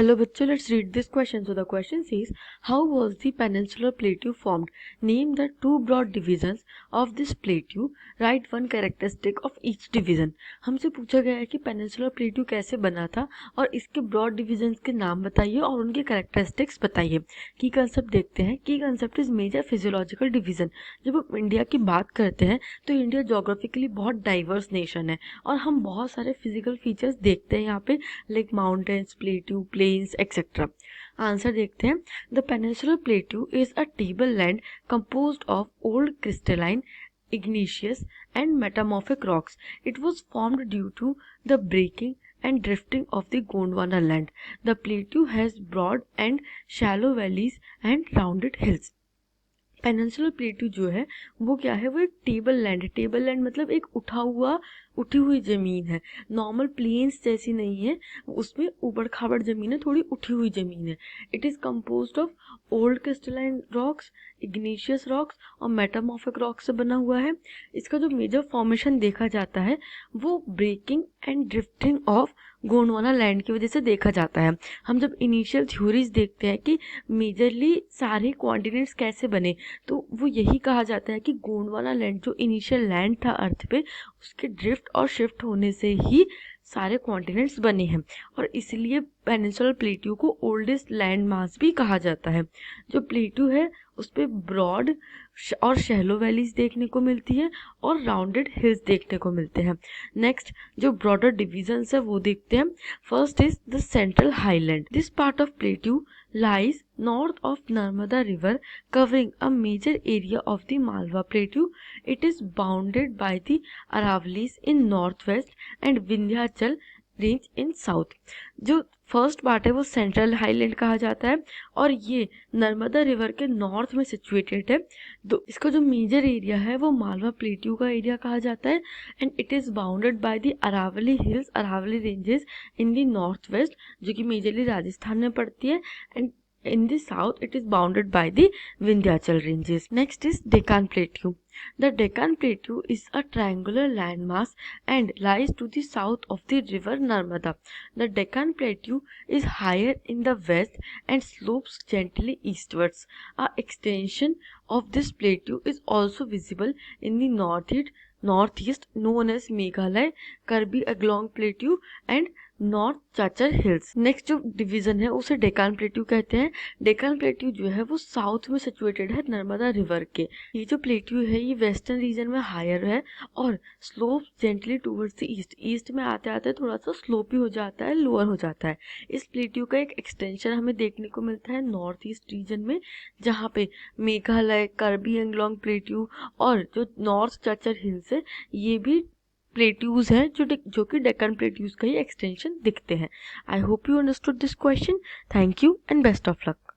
Hello बच्चों, let's read this question. So the question says, how was the peninsular plateau formed? Name the two broad divisions of this plateau. Write one characteristic of each division. हमसे पूछा गया है कि peninsular plateau कैसे बना था और इसके ब्रॉड डिविजन्स के नाम बताइए और उनके कैरेक्टरिस्टिक्स बताइए. की कंसेप्ट देखते हैं. Key concept is major physiological division. जब हम इंडिया की बात करते हैं तो इंडिया जोग्राफिकली बहुत डाइवर्स नेशन है और हम बहुत सारे फिजिकल फीचर्स देखते हैं यहाँ पे, like mountains, plateau, plains etcetera. Answer देखते हैं. The peninsular plateau is a table land composed of old crystalline, igneous and metamorphic rocks. It was formed due to the breaking and drifting of the Gondwana land. The plateau has broad and shallow valleys and rounded hills. Peninsular plateau जो है वो क्या है, वो एक table land है. Table land मतलब एक उठी हुई ज़मीन है. नॉर्मल प्लेन्स जैसी नहीं है, उसमें ऊबड़ खाबड़ ज़मीन है, थोड़ी उठी हुई ज़मीन है. It is composed of old crystalline rocks, Ignatius rocks और मेटामॉर्फिक रॉक्स से बना हुआ है. इसका जो मेजर फॉर्मेशन देखा जाता है वो breaking and drifting of Gondwana land की वजह से देखा जाता है. हम जब इनिशियल थ्योरीज देखते हैं कि मेजरली सारे कॉन्टिनेंट्स कैसे बने, तो वो यही कहा जाता है कि गोंडवाना लैंड जो इनिशियल लैंड था अर्थ पे, उसके ड्रिफ्ट और शिफ्ट होने से ही सारे कॉन्टिनेंट्स बने हैं. और इसलिए पेनिनसुलर प्लेट्यू को ओल्डेस्ट लैंड मास भी कहा जाता है. जो प्लेट्यू है उस पर ब्रॉड और शैलो वैलीज देखने को मिलती है और राउंडेड हिल्स देखने को मिलते हैं. नेक्स्ट जो ब्रॉडर डिविजन्स है वो देखते हैं. First is the central highland. This part of plateau lies north of Narmada River, covering a major area of the Malwa Plateau. It is bounded by the Aravallis in northwest and Vindhyachal range in south. जो first part है वो central highland कहा जाता है और ये Narmada river के north में सिचुएटेड है. तो इसका जो मेजर एरिया है वो मालवा प्लेट्यू का एरिया कहा जाता है and it is bounded by the Aravalli hills, Aravalli ranges in the north west, जो कि मेजरली राजस्थान में पड़ती है. And in the south it is bounded by the Vindhyachal ranges. Next is Deccan Plateau. The Deccan Plateau is a triangular landmass and lies to the south of the river Narmada. The Deccan Plateau is higher in the west and slopes gently eastwards. A extension of this plateau is also visible in the northeast known as Meghalaya, Karbi Anglong Plateau and north Cachar hills. Next जो division है उसे Deccan plateau कहते हैं. Deccan plateau जो है वो south में situated है नर्मदा रिवर के. ये जो प्लेट्यू है ये वेस्टर्न रीजन में हायर है और slope gently towards the east. East में आते आते थोड़ा सा स्लोपी हो जाता है, लोअर हो जाता है. इस प्लेट्यू का एक एक्सटेंशन हमें देखने को मिलता है नॉर्थ ईस्ट रीजन में, जहाँ पे मेघालय, करबी एंगलोंग प्लेट्यू और जो नॉर्थ चाचर हिल्स है ये भी प्लेट्यूज हैं जो कि डेक्कन प्लेट्यूज का ही एक्सटेंशन दिखते हैं. I hope you understood this question. Thank you and best of luck.